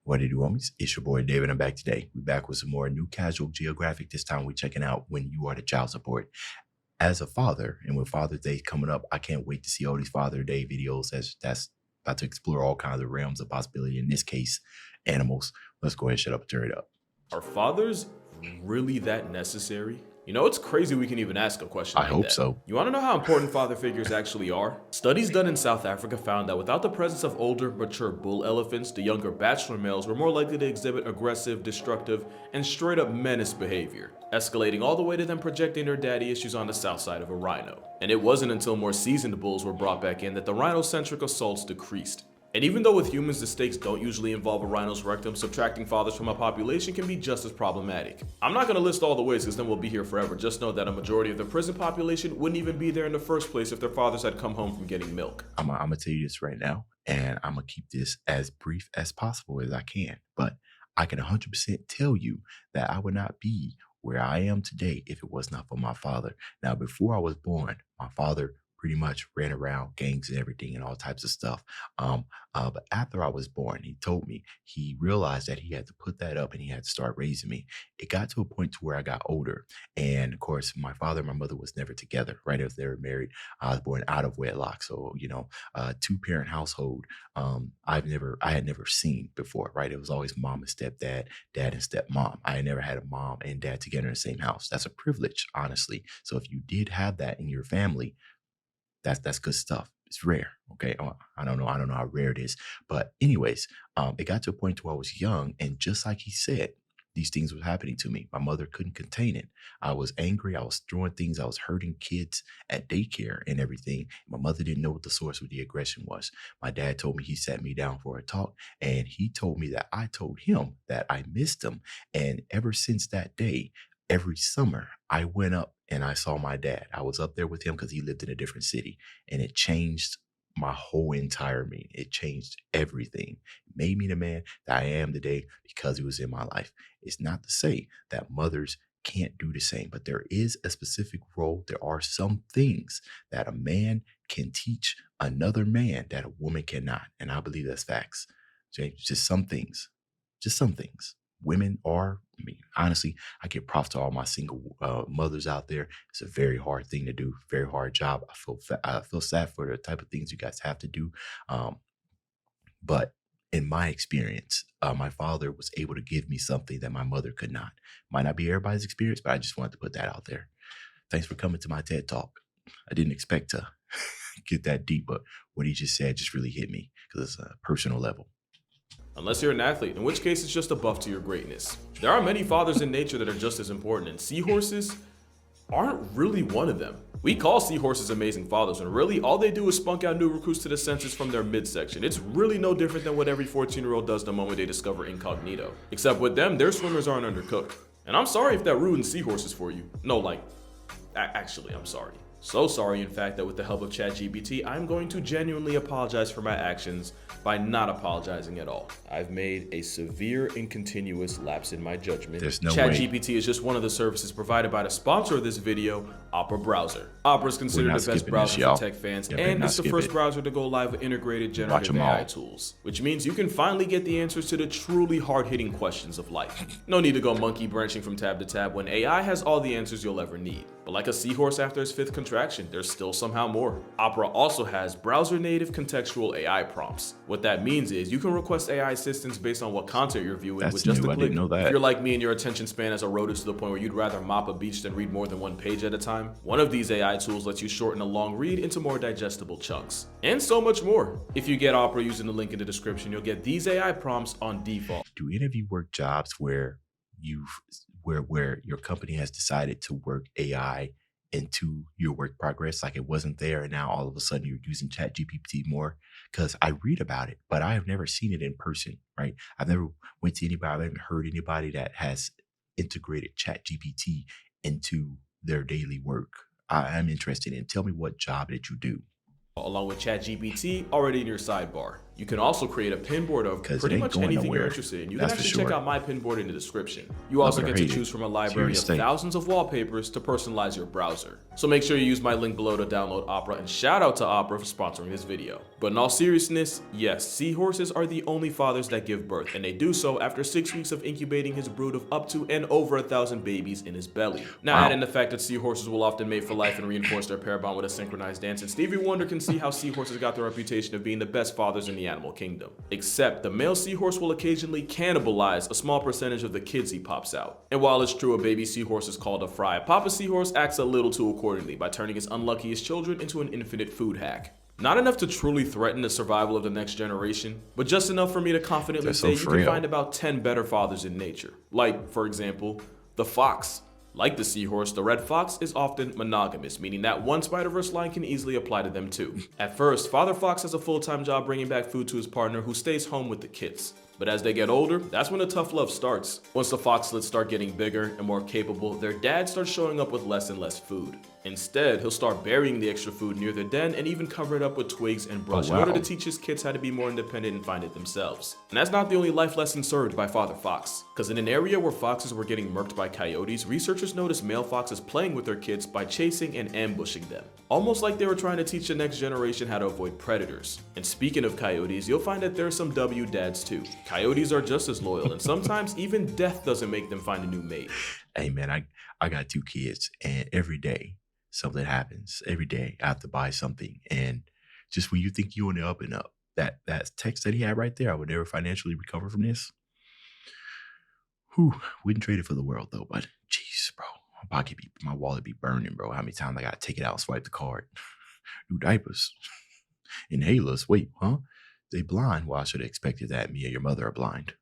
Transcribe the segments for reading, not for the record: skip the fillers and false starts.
What it do, homies? It's your boy David. I'm back today. We're back with some more new casual geographic. This time we're checking out when you are the child support. As a father, and with Father's Day coming up, I can't wait to see all these Father's Day videos. That's about to explore all kinds of realms of possibility. In this case, animals. Let's go ahead and shut up and turn it up. Are fathers really that necessary? You know, it's crazy we can even ask a question I like hope that. so. You want to know how important father figures actually are? Studies done in South Africa found that without the presence of older, mature bull elephants, the younger bachelor males were more likely to exhibit aggressive, destructive, and straight-up menace behavior, escalating all the way to them projecting their daddy issues on the south side of a rhino. And it wasn't until more seasoned bulls were brought back in that the rhinocentric assaults decreased. And even though with humans the stakes don't usually involve a rhino's rectum, subtracting fathers from a population can be just as problematic. I'm not going to list all the ways because then we'll be here forever. Just know that a majority of the prison population wouldn't even be there in the first place if their fathers had come home from getting milk. I'm going to tell you this right now, and I'm going to keep this as brief as possible as I can. But I can 100% tell you that I would not be where I am today if it was not for my father. Now, before I was born, my father pretty much ran around gangs and everything and all types of stuff. But after I was born, he told me he realized that he had to put that up and he had to start raising me. It got to a point to where I got older. And of course, my father and my mother was never together, right? If they were married, I was born out of wedlock. So, two-parent household, I had never seen before, right? It was always mom and stepdad, dad and stepmom. I had never had a mom and dad together in the same house. That's a privilege, honestly. So if you did have that in your family, that's good stuff. It's rare. Okay. I don't know how rare it is. But anyways, it got to a point where I was young, and just like he said, these things were happening to me. My mother couldn't contain it. I was angry. I was throwing things. I was hurting kids at daycare and everything. My mother didn't know what the source of the aggression was. My dad told me, he sat me down for a talk, and he told me that I told him that I missed him. And ever since that day, every summer I went up and I saw my dad. I was up there with him because he lived in a different city, and it changed my whole entire me. It changed everything. It made me the man that I am today because he was in my life. It's not to say that mothers can't do the same, but there is a specific role. There are some things that a man can teach another man that a woman cannot. And I believe that's facts. Just some things. Just some things. Women are, honestly, I give props to all my single mothers out there. It's a very hard thing to do, very hard job. I feel sad for the type of things you guys have to do. But in my experience, my father was able to give me something that my mother could not. Might not be everybody's experience, but I just wanted to put that out there. Thanks for coming to my TED Talk. I didn't expect to get that deep, but what he just said just really hit me because it's a personal level. Unless you're an athlete, in which case it's just a buff to your greatness. There are many fathers in nature that are just as important, and seahorses aren't really one of them. We call seahorses amazing fathers, and really all they do is spunk out new recruits to the census from their midsection. It's really no different than what every 14-year-old does the moment they discover incognito. Except with them, their swimmers aren't undercooked. And I'm sorry if that ruined seahorses for you. No, actually, I'm sorry. So sorry, in fact, that with the help of ChatGPT, I'm going to genuinely apologize for my actions by not apologizing at all. I've made a severe and continuous lapse in my judgment. There's no way. ChatGPT is just one of the services provided by the sponsor of this video, Opera Browser. Opera is considered the best browser for tech fans, and it's the first browser to go live with integrated generative AI tools, which means you can finally get the answers to the truly hard-hitting questions of life. No need to go monkey branching from tab to tab when AI has all the answers you'll ever need. But like a seahorse after its fifth contraction, there's still somehow more. Opera also has browser-native contextual AI prompts. What that means is you can request AI assistance based on what content you're viewing with just a click. I didn't know that. If you're like me and your attention span has eroded to the point where you'd rather mop a beach than read more than one page at a time, one of these AI tools lets you shorten a long read into more digestible chunks. And so much more. If you get Opera using the link in the description, you'll get these AI prompts on default. Do any of you work jobs where your company has decided to work AI into your work progress, like it wasn't there and now all of a sudden you're using ChatGPT more? Because I read about it, but I have never seen it in person, right? I've never went to anybody, I haven't heard anybody that has integrated ChatGPT into their daily work. I'm interested in, tell me what job did you do? Along with ChatGPT already in your sidebar. You can also create a pin board of because it pretty ain't much going anything you're nowhere. interested in. You can That's for actually check sure. out my pin board in the description. You Love also it or get to hate it. choose from a It's library your of state. thousands of wallpapers to personalize your browser. So make sure you use my link below to download Opera, and shout out to Opera for sponsoring this video. But in all seriousness, yes, seahorses are the only fathers that give birth, and they do so after 6 weeks of incubating his brood of up to and over 1,000 babies in his belly. Now Wow. add in the fact that seahorses will often mate for life and reinforce their pair bond with a synchronized dance, and Stevie Wonder can see how seahorses got the reputation of being the best fathers in the animal kingdom. Except the male seahorse will occasionally cannibalize a small percentage of the kids he pops out. And while it's true a baby seahorse is called a fry, Papa Seahorse acts a little too accordingly by turning his unluckiest children into an infinite food hack. Not enough to truly threaten the survival of the next generation, but just enough for me to confidently They're so say you can frail. find about 10 better fathers in nature. Like, for example, the fox. Like the seahorse, the red fox is often monogamous, meaning that one Spider-Verse line can easily apply to them too. At first, Father Fox has a full-time job bringing back food to his partner who stays home with the kids. But as they get older, that's when the tough love starts. Once the foxlets start getting bigger and more capable, their dad starts showing up with less and less food. Instead, he'll start burying the extra food near the den and even cover it up with twigs and brush in order to teach his kids how to be more independent and find it themselves. And that's not the only life lesson served by Father Fox, because in an area where foxes were getting murked by coyotes, researchers noticed male foxes playing with their kids by chasing and ambushing them, almost like they were trying to teach the next generation how to avoid predators. And speaking of coyotes, you'll find that there are some W dads too. Coyotes are just as loyal, and sometimes even death doesn't make them find a new mate. Hey man, I got 2 kids, and every day something happens. Every day I have to buy something, and just when you think you're on the up and up, that text that he had right there, I would never financially recover from this. Whew, wouldn't trade it for the world though. But jeez, bro, my wallet be burning, bro. How many times I gotta take it out and swipe the card? New diapers, inhalers. Wait, huh? They blind? Well, I should have expected that. Me and your mother are blind.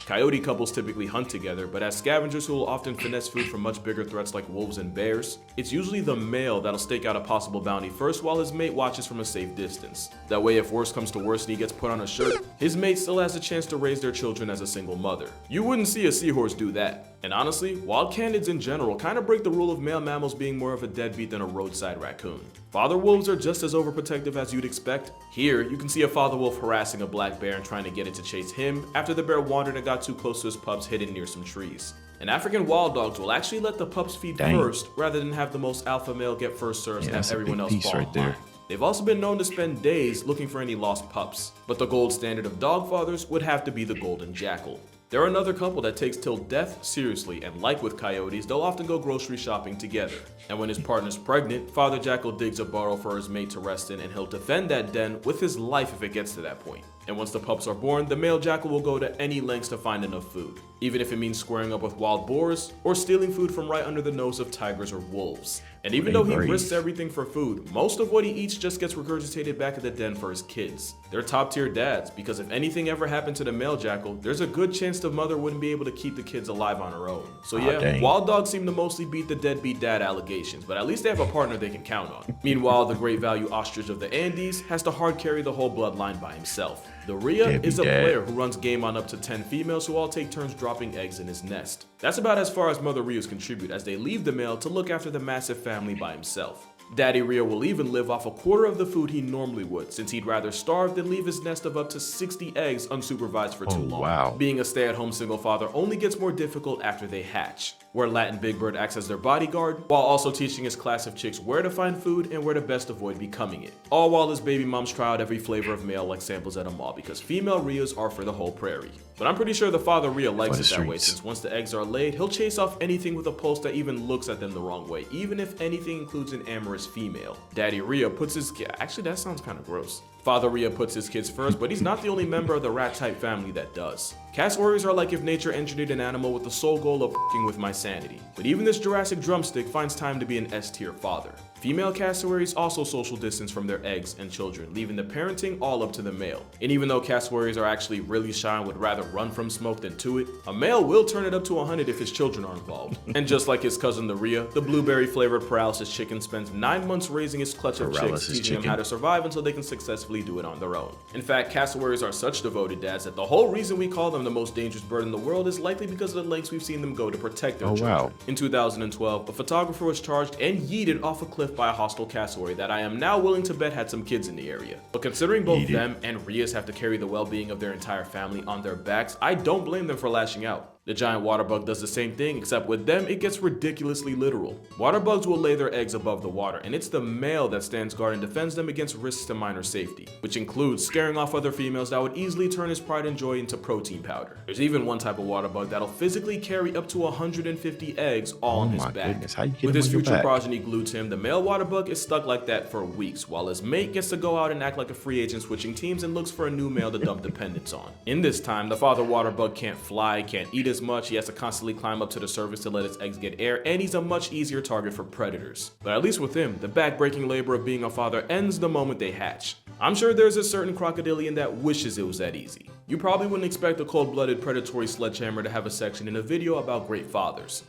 Coyote couples typically hunt together, but as scavengers who will often finesse food from much bigger threats like wolves and bears, it's usually the male that'll stake out a possible bounty first while his mate watches from a safe distance. That way, if worse comes to worse and he gets put on a shirt, his mate still has a chance to raise their children as a single mother. You wouldn't see a seahorse do that. And honestly, wild canids in general kind of break the rule of male mammals being more of a deadbeat than a roadside raccoon. Father wolves are just as overprotective as you'd expect. Here, you can see a father wolf harassing a black bear and trying to get it to chase him after the bear wandered and got too close to his pups hidden near some trees. And African wild dogs will actually let the pups feed first rather than have the most alpha male get first serves and have everyone else fall in line. They've also been known to spend days looking for any lost pups, but the gold standard of dog fathers would have to be the golden jackal. They're another couple that takes till death seriously, and like with coyotes, they'll often go grocery shopping together. And when his partner's pregnant, Father Jackal digs a burrow for his mate to rest in, and he'll defend that den with his life if it gets to that point. And once the pups are born, the male jackal will go to any lengths to find enough food, even if it means squaring up with wild boars or stealing food from right under the nose of tigers or wolves. And even though he risks everything for food, most of what he eats just gets regurgitated back at the den for his kids. They're top tier dads, because if anything ever happened to the male jackal, there's a good chance the mother wouldn't be able to keep the kids alive on her own. So yeah, wild dogs seem to mostly beat the deadbeat dad allegations, but at least they have a partner they can count on. Meanwhile, the great value ostrich of the Andes has to hard carry the whole bloodline by himself. The Rhea is a player who runs game on up to 10 females who all take turns dropping eggs in his nest. That's about as far as Mother Rheas contribute, as they leave the male to look after the massive family by himself. Daddy Rhea will even live off a quarter of the food he normally would, since he'd rather starve than leave his nest of up to 60 eggs unsupervised for too long. Being a stay-at-home single father only gets more difficult after they hatch, where Latin Big Bird acts as their bodyguard, while also teaching his class of chicks where to find food and where to best avoid becoming it. All while his baby moms try out every flavor of male like samples at a mall, because female Rheas are for the whole prairie. But I'm pretty sure the father Rhea likes it that way, since once the eggs are laid, he'll chase off anything with a pulse that even looks at them the wrong way, even if anything includes an amorous female. Daddy Rhea puts his actually that sounds kind of gross. Father Rhea puts his kids first, but he's not the only member of the rat-type family that does. Cast warriors are like if nature engineered an animal with the sole goal of f***ing with my sanity. But even this Jurassic drumstick finds time to be an S-tier father. Female cassowaries also social distance from their eggs and children, leaving the parenting all up to the male. And even though cassowaries are actually really shy and would rather run from smoke than to it, a male will turn it up to 100 if his children are involved. And just like his cousin the Rhea, the blueberry-flavored paralysis chicken spends 9 months raising his clutch of chicks, teaching them how to survive until they can successfully do it on their own. In fact, cassowaries are such devoted dads that the whole reason we call them the most dangerous bird in the world is likely because of the lengths we've seen them go to protect their Oh, children. wow. In 2012, a photographer was charged and yeeted off a cliff by a hostile cassowary that I am now willing to bet had some kids in the area. But considering both them and Rheas have to carry the well-being of their entire family on their backs, I don't blame them for lashing out. The giant water bug does the same thing, except with them, it gets ridiculously literal. Water bugs will lay their eggs above the water, and it's the male that stands guard and defends them against risks to minor safety, which includes scaring off other females that would easily turn his pride and joy into protein powder. There's even one type of water bug that'll physically carry up to 150 eggs all on his back. Goodness. How you get With him his on your future back? progeny glued to him, the male water bug is stuck like that for weeks, while his mate gets to go out and act like a free agent switching teams and looks for a new male to dump dependence on. In this time, the father water bug can't fly, can't eat as much, he has to constantly climb up to the surface to let his eggs get air, and he's a much easier target for predators. But at least with him, the back-breaking labor of being a father ends the moment they hatch. I'm sure there's a certain crocodilian that wishes it was that easy. You probably wouldn't expect a cold-blooded predatory sledgehammer to have a section in a video about great fathers.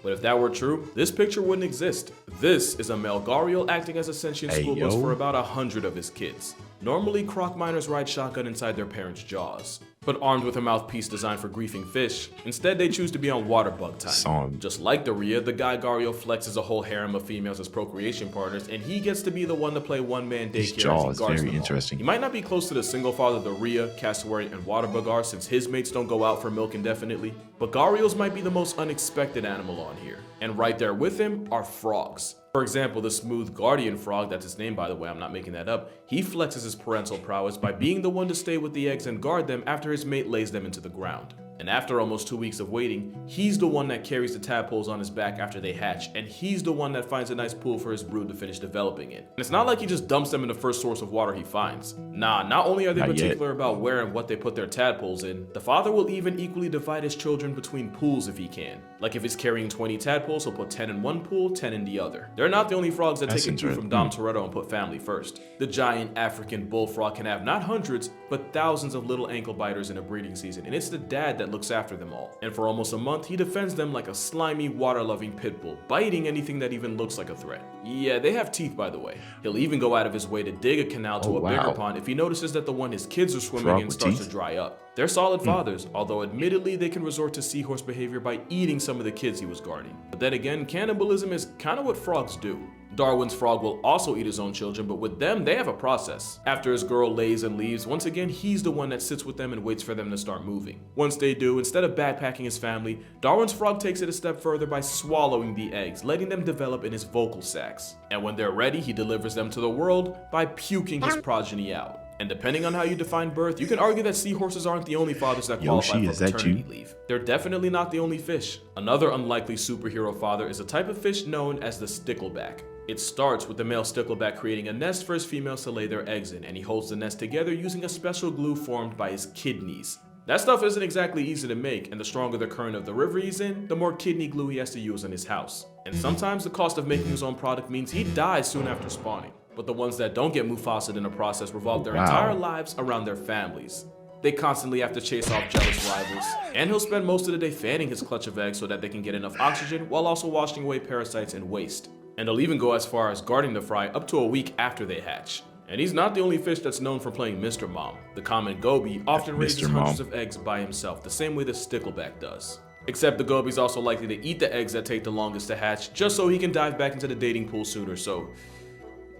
But if that were true, this picture wouldn't exist. This is a male gharial acting as a sentient school bus for about 100 of his kids. Normally, croc miners ride shotgun inside their parents' jaws, but armed with a mouthpiece designed for griefing fish, instead they choose to be on water bug time. Just like the Rhea, the guy gharial flexes a whole harem of females as procreation partners, and he gets to be the one to play one-man daycare as he guards them very all. interesting. He might not be close to the single father the Rhea, cassowary, and water bug are, since his mates don't go out for milk indefinitely, but gharials might be the most unexpected animal on here. And right there with him are frogs. For example, the smooth guardian frog, that's his name by the way, I'm not making that up, he flexes his parental prowess by being the one to stay with the eggs and guard them after his mate lays them into the ground. And after almost 2 weeks of waiting, he's the one that carries the tadpoles on his back after they hatch, and he's the one that finds a nice pool for his brood to finish developing in. And it's not like he just dumps them in the first source of water he finds. Nah, not only are they particular about where and what they put their tadpoles in, the father will even equally divide his children between pools if he can. Like if he's carrying 20 tadpoles, he'll put 10 in one pool, 10 in the other. They're not the only frogs that take a cue from Dom Toretto and put family first. The giant African bullfrog can have not hundreds, but thousands of little ankle biters in a breeding season, and it's the dad that looks after them all. And for almost a month, he defends them like a slimy, water-loving pit bull, biting anything that even looks like a threat. Yeah, they have teeth, by the way. He'll even go out of his way to dig a canal to a bigger pond if he notices that the one his kids are swimming in starts to dry up. They're solid fathers, although admittedly they can resort to seahorse behavior by eating some of the kids he was guarding. But then again, cannibalism is kind of what frogs do. Darwin's frog will also eat his own children, but with them, they have a process. After his girl lays and leaves, once again, he's the one that sits with them and waits for them to start moving. Once they do, instead of backpacking his family, Darwin's frog takes it a step further by swallowing the eggs, letting them develop in his vocal sacs. And when they're ready, he delivers them to the world by puking his progeny out. And depending on how you define birth, you can argue that seahorses aren't the only fathers that qualify for paternity leave. They're definitely not the only fish. Another unlikely superhero father is a type of fish known as the stickleback. It starts with the male stickleback creating a nest for his females to lay their eggs in, and he holds the nest together using a special glue formed by his kidneys. That stuff isn't exactly easy to make, and the stronger the current of the river he's in, the more kidney glue he has to use in his house. And sometimes the cost of making his own product means he dies soon after spawning. But the ones that don't get Mufasa'd in the process revolve their entire lives around their families. They constantly have to chase off jealous rivals, and he'll spend most of the day fanning his clutch of eggs so that they can get enough oxygen while also washing away parasites and waste. And he'll even go as far as guarding the fry up to a week after they hatch. And he's not the only fish that's known for playing Mr. Mom. The common goby often raises hundreds of eggs by himself, the same way the stickleback does. Except the goby's also likely to eat the eggs that take the longest to hatch, just so he can dive back into the dating pool sooner, so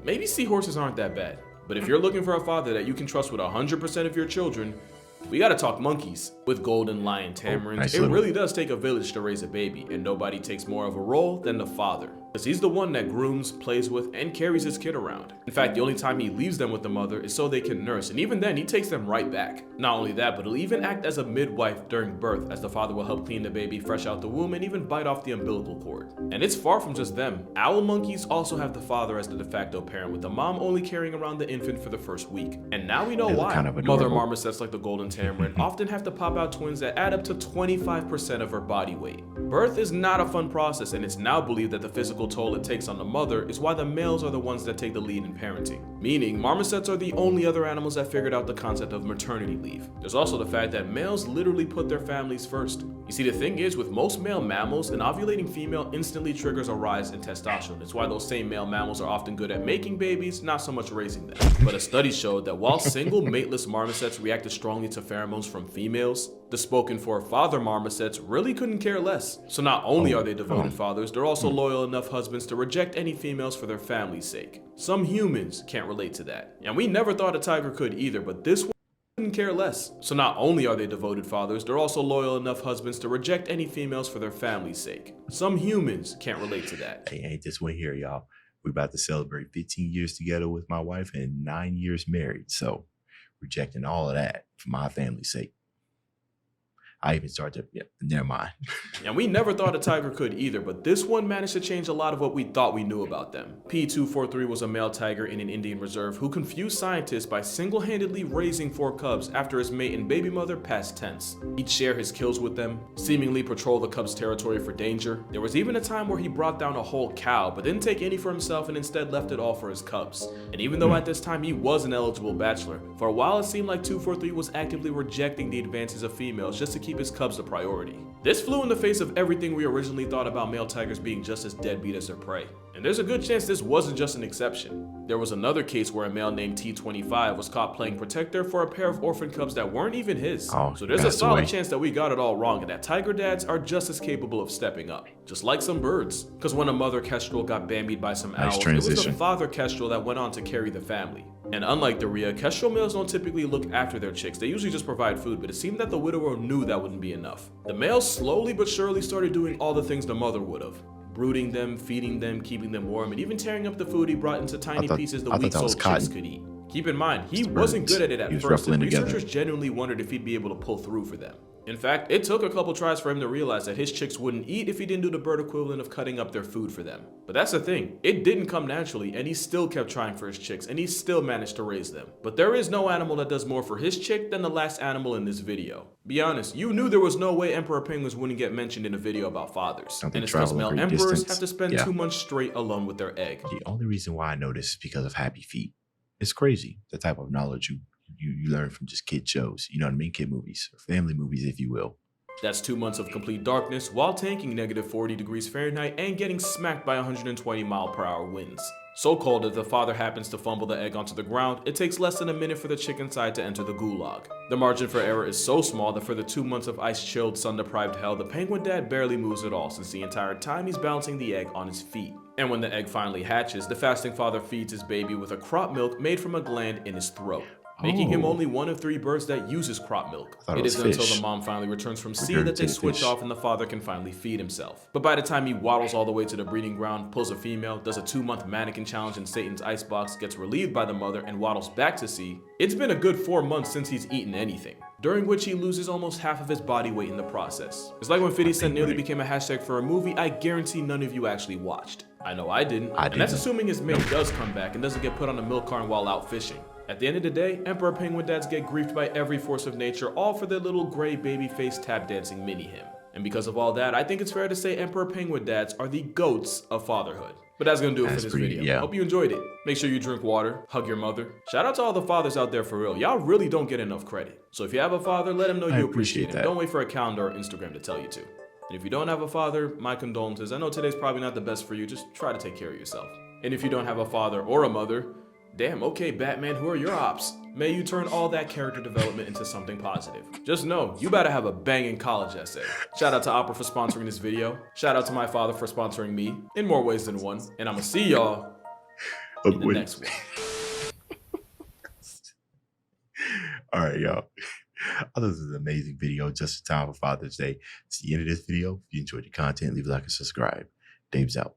maybe seahorses aren't that bad. But if you're looking for a father that you can trust with 100% of your children, we gotta talk monkeys. With golden lion tamarins, it really does take a village to raise a baby, and nobody takes more of a role than the father. Because he's the one that grooms, plays with, and carries his kid around. In fact, the only time he leaves them with the mother is so they can nurse, and even then he takes them right back. Not only that, but he'll even act as a midwife during birth, as the father will help clean the baby fresh out the womb and even bite off the umbilical cord. And it's far from just them. Owl monkeys also have the father as the de facto parent, with the mom only carrying around the infant for the first week. And now we know why. Mother marmosets like the golden tamarin often have to pop out twins that add up to 25% of her body weight. Birth is not a fun process, and it's now believed that the physical toll it takes on the mother is why the males are the ones that take the lead in parenting. Meaning, marmosets are the only other animals that figured out the concept of maternity leave. There's also the fact that males literally put their families first. You see, the thing is, with most male mammals, an ovulating female instantly triggers a rise in testosterone. It's why those same male mammals are often good at making babies, not so much raising them. But a study showed that while single mateless marmosets reacted strongly to pheromones from females, The spoken for father marmosets really couldn't care less. So not only are they devoted fathers, they're also loyal enough husbands to reject any females for their family's sake. Some humans can't relate to that. And we never thought a tiger could either, but this one couldn't care less. So not only are they devoted fathers, they're also loyal enough husbands to reject any females for their family's sake. Some humans can't relate to that. Hey, ain't this one here, y'all? We're about to celebrate 15 years together with my wife and 9 years married. So rejecting all of that for my family's sake. I even started to, never mind. And we never thought a tiger could either, but this one managed to change a lot of what we thought we knew about them. P243 was a male tiger in an Indian reserve who confused scientists by single-handedly raising 4 cubs after his mate and baby mother passed tense. He'd share his kills with them, seemingly patrol the cubs' territory for danger. There was even a time where he brought down a whole cow, but didn't take any for himself and instead left it all for his cubs. And even though at this time he was an eligible bachelor, for a while it seemed like 243 was actively rejecting the advances of females just to keep his cubs a priority. This flew in the face of everything we originally thought about male tigers being just as deadbeat as their prey. And there's a good chance this wasn't just an exception. There was another case where a male named T25 was caught playing protector for a pair of orphan cubs that weren't even his. So there's a solid chance that we got it all wrong and that tiger dads are just as capable of stepping up. Just like some birds. Because when a mother kestrel got bambied by some owls, it was the father kestrel that went on to carry the family. And unlike the rhea, kestrel males don't typically look after their chicks. They usually just provide food, but it seemed that the widower knew that wouldn't be enough. The males slowly but surely started doing all the things the mother would have. Brooding them, feeding them, keeping them warm, and even tearing up the food he brought into tiny pieces the weak-souled chicks could eat. Keep in mind, he wasn't good at it at first, and researchers genuinely wondered if he'd be able to pull through for them. In fact, it took a couple tries for him to realize that his chicks wouldn't eat if he didn't do the bird equivalent of cutting up their food for them. But that's the thing, it didn't come naturally, and he still kept trying for his chicks, and he still managed to raise them. But there is no animal that does more for his chick than the last animal in this video. Be honest, you knew there was no way emperor penguins wouldn't get mentioned in a video about fathers. And it's because male emperors have to spend 2 months straight alone with their egg. The only reason why I know this is because of Happy Feet. It's crazy, the type of knowledge you learn from just kid shows, you know what I mean? Kid movies, or family movies, if you will. That's 2 months of complete darkness while tanking -40 degrees Fahrenheit and getting smacked by 120-mile-per-hour winds. So cold that if the father happens to fumble the egg onto the ground, it takes less than a minute for the chick inside to enter the gulag. The margin for error is so small that for the 2 months of ice-chilled, sun-deprived hell, the penguin dad barely moves at all since the entire time he's balancing the egg on his feet. And when the egg finally hatches, the fasting father feeds his baby with a crop milk made from a gland in his throat, making him only one of 3 birds that uses crop milk. It isn't until the mom finally returns from sea that they switch off and the father can finally feed himself. But by the time he waddles all the way to the breeding ground, pulls a female, does a 2-month mannequin challenge in Satan's icebox, gets relieved by the mother, and waddles back to sea, it's been a good 4 months since he's eaten anything, during which he loses almost half of his body weight in the process. It's like when 50 Cent nearly became a hashtag for a movie I guarantee none of you actually watched. I know I didn't, and that's assuming his mate does come back and doesn't get put on a milk carton while out fishing. At the end of the day, emperor penguin dads get griefed by every force of nature, all for their little gray baby face tap dancing mini him. And because of all that, I think it's fair to say emperor penguin dads are the goats of fatherhood. But that's gonna do it for this video. Hope you enjoyed it. Make sure you drink water, hug your mother. Shout out to all the fathers out there for real. Y'all really don't get enough credit. So if you have a father, let him know you appreciate him. Don't wait for a calendar or Instagram to tell you to. And if you don't have a father, my condolences. I know today's probably not the best for you. Just try to take care of yourself. And if you don't have a father or a mother, damn, okay, Batman, who are your ops? May you turn all that character development into something positive. Just know, you better have a banging college essay. Shout out to Opera for sponsoring this video. Shout out to my father for sponsoring me, in more ways than one. And I'ma see y'all in the next one. All right, y'all. I thought this was an amazing video just in time for Father's Day. It's the end of this video. If you enjoyed the content, leave a like and subscribe. Dave's out.